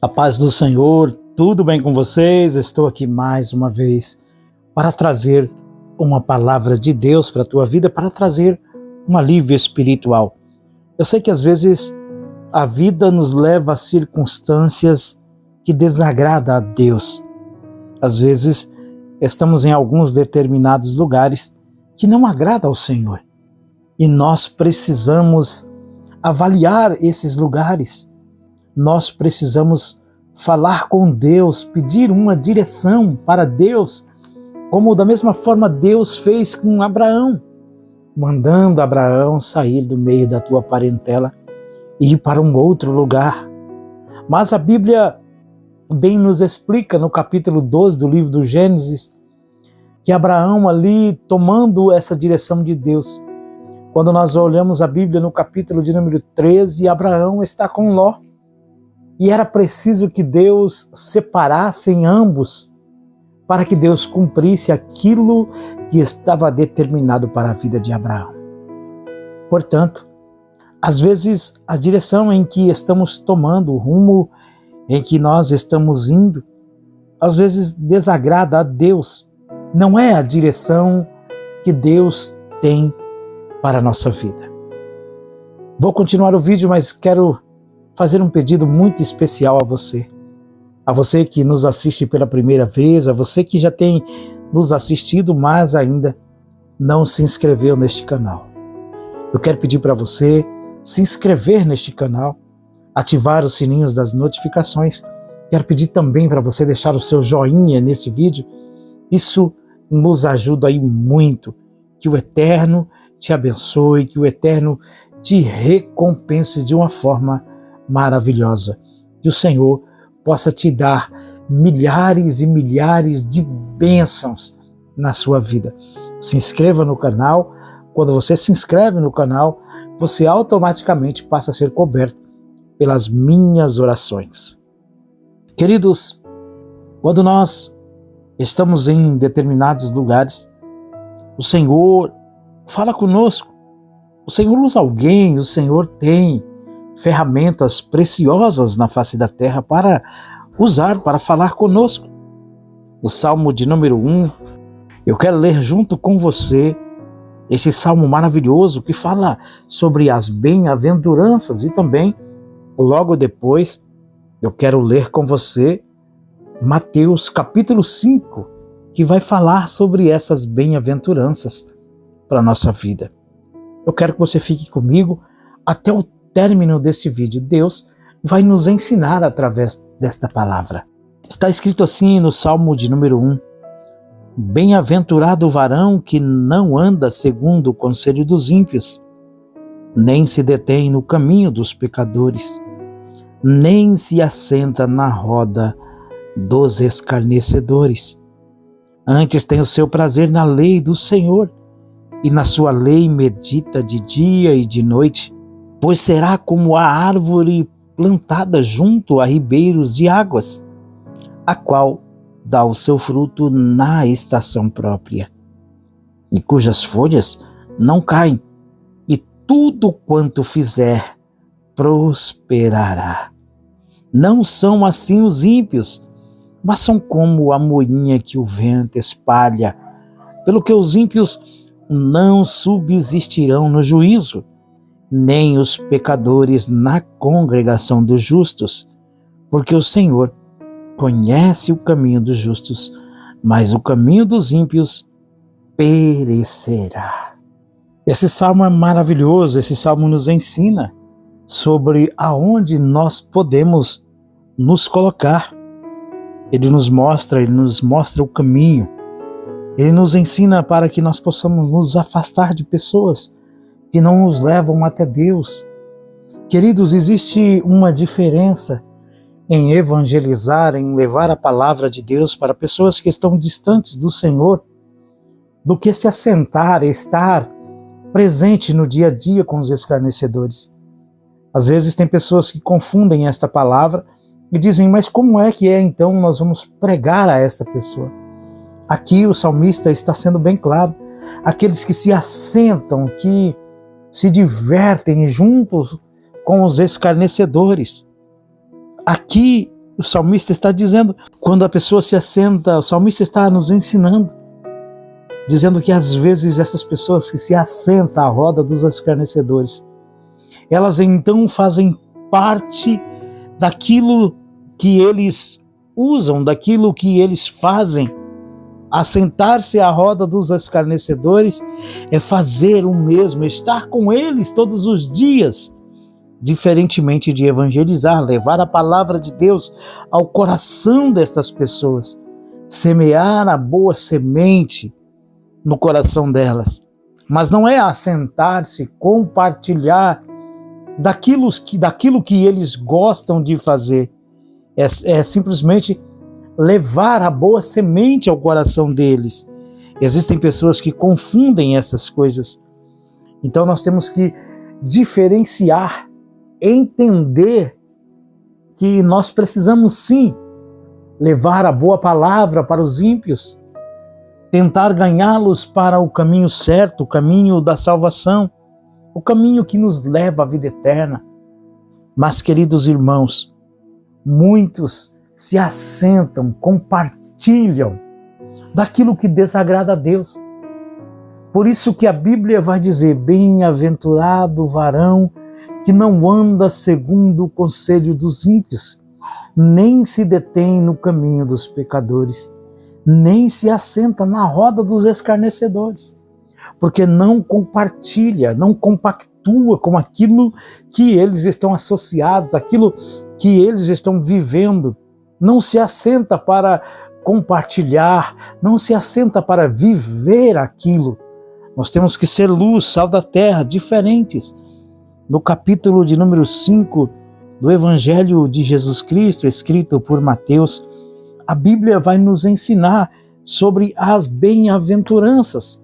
A paz do Senhor, tudo bem com vocês? Estou aqui mais uma vez para trazer uma palavra de Deus para a tua vida, para trazer um alívio espiritual. Eu sei que às vezes a vida nos leva a circunstâncias que desagradam a Deus. Às vezes estamos em alguns determinados lugares que não agradam ao Senhor. E nós precisamos avaliar esses lugares. Nós precisamos falar com Deus, pedir uma direção para Deus, como da mesma forma Deus fez com Abraão, mandando Abraão sair do meio da tua parentela e ir para um outro lugar. Mas a Bíblia bem nos explica no capítulo 12 do livro do Gênesis, que Abraão ali tomando essa direção de Deus. Quando nós olhamos a Bíblia no capítulo de número 13, Abraão está com Ló. E era preciso que Deus separasse ambos para que Deus cumprisse aquilo que estava determinado para a vida de Abraão. Portanto, às vezes a direção em que estamos tomando, o rumo em que nós estamos indo, às vezes desagrada a Deus. Não é a direção que Deus tem para a nossa vida. Vou continuar o vídeo, mas quero fazer um pedido muito especial a você que nos assiste pela primeira vez, a você que já tem nos assistido, mas ainda não se inscreveu neste canal. Eu quero pedir para você se inscrever neste canal, ativar os sininhos das notificações. Quero pedir também para você deixar o seu joinha nesse vídeo. Isso nos ajuda aí muito. Que o Eterno te abençoe, que o Eterno te recompense de uma forma maravilhosa. Que o Senhor possa te dar milhares e milhares de bênçãos na sua vida. Se inscreva no canal. Quando você se inscreve no canal, você automaticamente passa a ser coberto pelas minhas orações. Queridos, quando nós estamos em determinados lugares, o Senhor fala conosco. O Senhor usa alguém, o Senhor tem ferramentas preciosas na face da terra para usar, para falar conosco. O Salmo de número 1, eu quero ler junto com você esse salmo maravilhoso que fala sobre as bem-aventuranças e também, logo depois, eu quero ler com você Mateus capítulo 5, que vai falar sobre essas bem-aventuranças para a nossa vida. Eu quero que você fique comigo até o término deste vídeo. Deus vai nos ensinar através desta palavra. Está escrito assim no Salmo de número 1: Bem-aventurado o varão que não anda segundo o conselho dos ímpios, nem se detém no caminho dos pecadores, nem se assenta na roda dos escarnecedores. Antes tem o seu prazer na lei do Senhor, e na sua lei medita de dia e de noite. Pois será como a árvore plantada junto a ribeiros de águas, a qual dá o seu fruto na estação própria, e cujas folhas não caem, e tudo quanto fizer prosperará. Não são assim os ímpios, mas são como a moinha que o vento espalha. Pelo que os ímpios não subsistirão no juízo, nem os pecadores na congregação dos justos, porque o Senhor conhece o caminho dos justos, mas o caminho dos ímpios perecerá. Esse salmo é maravilhoso, esse salmo nos ensina sobre aonde nós podemos nos colocar. Ele nos mostra o caminho. Ele nos ensina para que nós possamos nos afastar de pessoas que não nos levam até Deus. Queridos, existe uma diferença em evangelizar, em levar a palavra de Deus para pessoas que estão distantes do Senhor, do que se assentar, estar presente no dia a dia com os escarnecedores. Às vezes tem pessoas que confundem esta palavra e dizem, mas como é que então nós vamos pregar a esta pessoa? Aqui o salmista está sendo bem claro. Aqueles que se assentam, que se divertem juntos com os escarnecedores. Aqui o salmista está dizendo, quando a pessoa se assenta, o salmista está nos ensinando, dizendo que às vezes essas pessoas que se assentam à roda dos escarnecedores, elas então fazem parte daquilo que eles usam, daquilo que eles fazem. Assentar-se à roda dos escarnecedores é fazer o mesmo, estar com eles todos os dias, diferentemente de evangelizar, levar a palavra de Deus ao coração destas pessoas, semear a boa semente no coração delas. Mas não é assentar-se, compartilhar daquilo que eles gostam de fazer, é simplesmente levar a boa semente ao coração deles. Existem pessoas que confundem essas coisas. Então nós temos que diferenciar, entender que nós precisamos sim levar a boa palavra para os ímpios, tentar ganhá-los para o caminho certo, o caminho da salvação, o caminho que nos leva à vida eterna. Mas, queridos irmãos, muitos se assentam, compartilham daquilo que desagrada a Deus. Por isso que a Bíblia vai dizer, bem-aventurado o varão que não anda segundo o conselho dos ímpios, nem se detém no caminho dos pecadores, nem se assenta na roda dos escarnecedores, porque não compartilha, não compactua com aquilo que eles estão associados, aquilo que eles estão vivendo. Não se assenta para compartilhar, não se assenta para viver aquilo. Nós temos que ser luz, sal da terra, diferentes. No capítulo de número 5 do Evangelho de Jesus Cristo, escrito por Mateus, a Bíblia vai nos ensinar sobre as bem-aventuranças.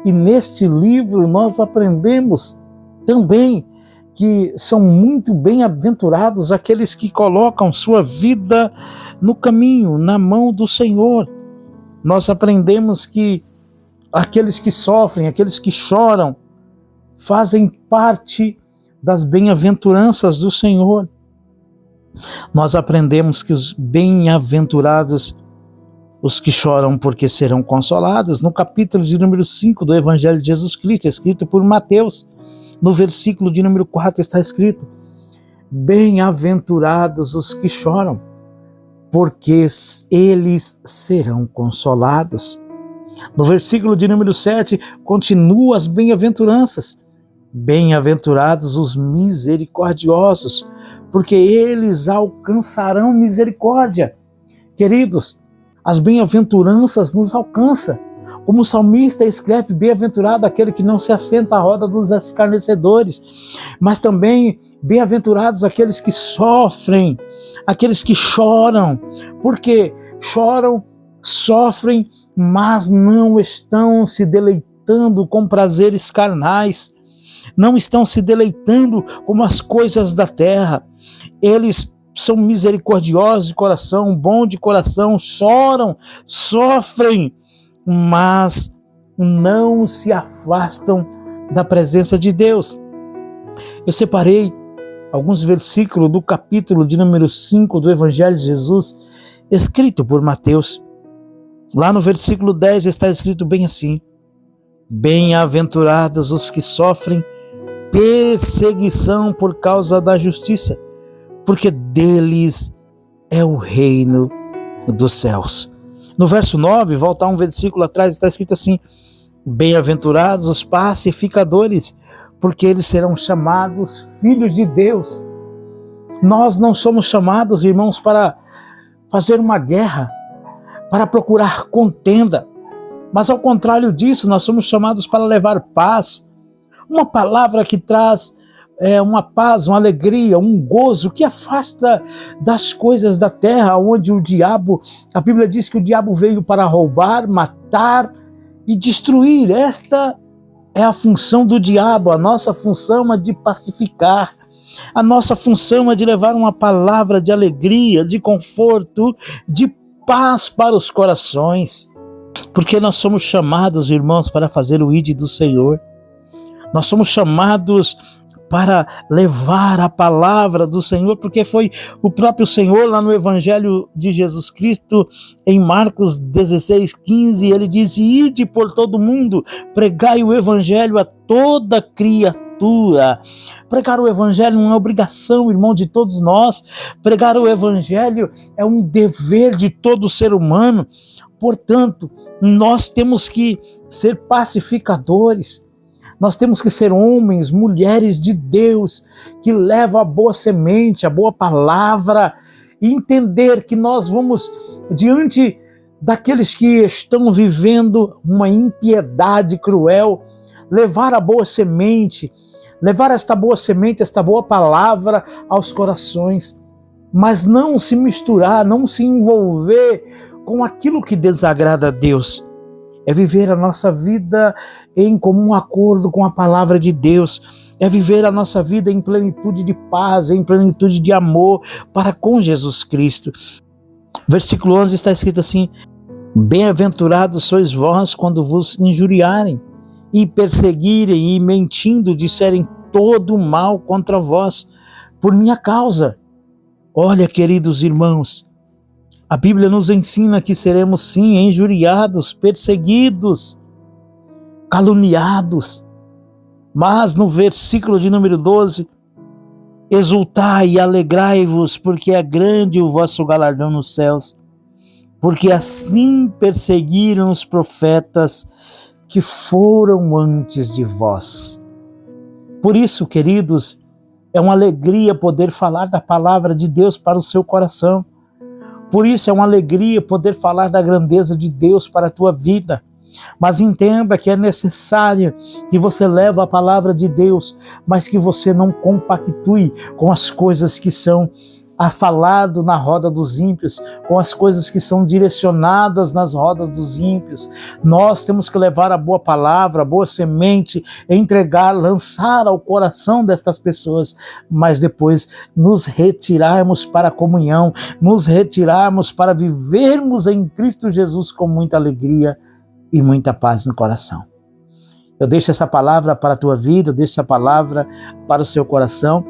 E neste livro nós aprendemos também que são muito bem-aventurados aqueles que colocam sua vida no caminho, na mão do Senhor. Nós aprendemos que aqueles que sofrem, aqueles que choram, fazem parte das bem-aventuranças do Senhor. Nós aprendemos que os bem-aventurados, os que choram porque serão consolados, no capítulo de número 5 do Evangelho de Jesus Cristo, escrito por Mateus, no versículo de número 4 está escrito, bem-aventurados os que choram, porque eles serão consolados. No versículo de número 7, continua as bem-aventuranças. Bem-aventurados os misericordiosos, porque eles alcançarão misericórdia. Queridos, as bem-aventuranças nos alcançam. Como o salmista escreve, bem-aventurado aquele que não se assenta à roda dos escarnecedores, mas também bem-aventurados aqueles que sofrem, aqueles que choram, porque choram, sofrem, mas não estão se deleitando com prazeres carnais, não estão se deleitando com as coisas da terra. Eles são misericordiosos de coração, bons de coração, choram, sofrem, mas não se afastam da presença de Deus. Eu separei alguns versículos do capítulo de número 5 do Evangelho de Jesus, escrito por Mateus. Lá no versículo 10 está escrito bem assim, bem-aventurados os que sofrem perseguição por causa da justiça, porque deles é o reino dos céus. No verso 9, voltar um versículo atrás, está escrito assim, bem-aventurados os pacificadores, porque eles serão chamados filhos de Deus. Nós não somos chamados, irmãos, para fazer uma guerra, para procurar contenda, mas ao contrário disso, nós somos chamados para levar paz, uma palavra que traz uma paz, uma alegria, um gozo que afasta das coisas da terra, onde o diabo, a Bíblia diz que o diabo veio para roubar, matar e destruir. Esta é a função do diabo. A nossa função é de pacificar, a nossa função é de levar uma palavra de alegria, de conforto, de paz para os corações, porque nós somos chamados, irmãos, para fazer o ID do Senhor. Nós somos chamados para levar a palavra do Senhor, porque foi o próprio Senhor lá no Evangelho de Jesus Cristo, em Marcos 16:15, ele diz: ide por todo mundo, pregai o Evangelho a toda criatura. Pregar o Evangelho é uma obrigação, irmão, de todos nós. Pregar o Evangelho é um dever de todo ser humano. Portanto, nós temos que ser pacificadores. Nós temos que ser homens, mulheres de Deus, que levam a boa semente, a boa palavra, e entender que nós vamos, diante daqueles que estão vivendo uma impiedade cruel, levar a boa semente, levar esta boa semente, esta boa palavra aos corações, mas não se misturar, não se envolver com aquilo que desagrada a Deus. É viver a nossa vida em comum acordo com a palavra de Deus. É viver a nossa vida em plenitude de paz, em plenitude de amor para com Jesus Cristo. Versículo 11 está escrito assim: bem-aventurados sois vós quando vos injuriarem e perseguirem e mentindo disserem todo mal contra vós por minha causa. Olha, queridos irmãos, a Bíblia nos ensina que seremos sim injuriados, perseguidos, caluniados. Mas no versículo de número 12, exultai e alegrai-vos, porque é grande o vosso galardão nos céus, porque assim perseguiram os profetas que foram antes de vós. Por isso, queridos, é uma alegria poder falar da palavra de Deus para o seu coração. Por isso é uma alegria poder falar da grandeza de Deus para a tua vida. Mas entenda que é necessário que você leve a palavra de Deus, mas que você não compactue com as coisas que são falado na roda dos ímpios, com as coisas que são direcionadas nas rodas dos ímpios. Nós temos que levar a boa palavra, a boa semente, entregar, lançar ao coração destas pessoas, mas depois nos retirarmos para a comunhão, nos retirarmos para vivermos em Cristo Jesus com muita alegria e muita paz no coração. Eu deixo essa palavra para a tua vida, eu deixo essa palavra para o seu coração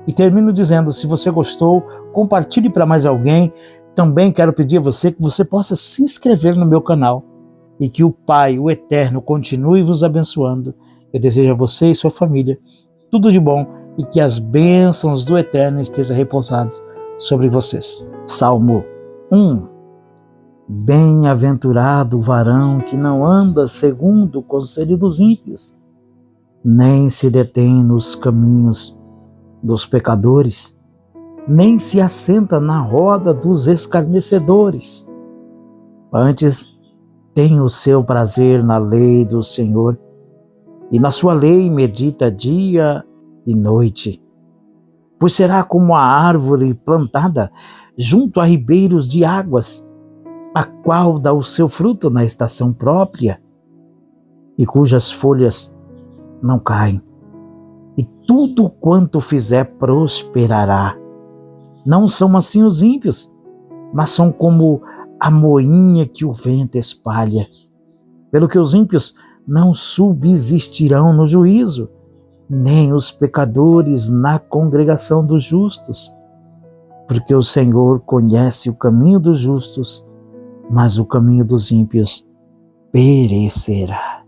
e termino dizendo, se você gostou, compartilhe para mais alguém. Também quero pedir a você que você possa se inscrever no meu canal e que o Pai, o Eterno, continue vos abençoando. Eu desejo a você e sua família tudo de bom e que as bênçãos do Eterno estejam repousadas sobre vocês. Salmo 1. Bem-aventurado o varão que não anda segundo o conselho dos ímpios, nem se detém nos caminhos dos pecadores, nem se assenta na roda dos escarnecedores. Antes, tem o seu prazer na lei do Senhor, e na sua lei medita dia e noite. Pois será como a árvore plantada junto a ribeiros de águas, a qual dá o seu fruto na estação própria, e cujas folhas não caem, e tudo quanto fizer prosperará. Não são assim os ímpios, mas são como a moinha que o vento espalha. Pelo que os ímpios não subsistirão no juízo, nem os pecadores na congregação dos justos. Porque o Senhor conhece o caminho dos justos, mas o caminho dos ímpios perecerá.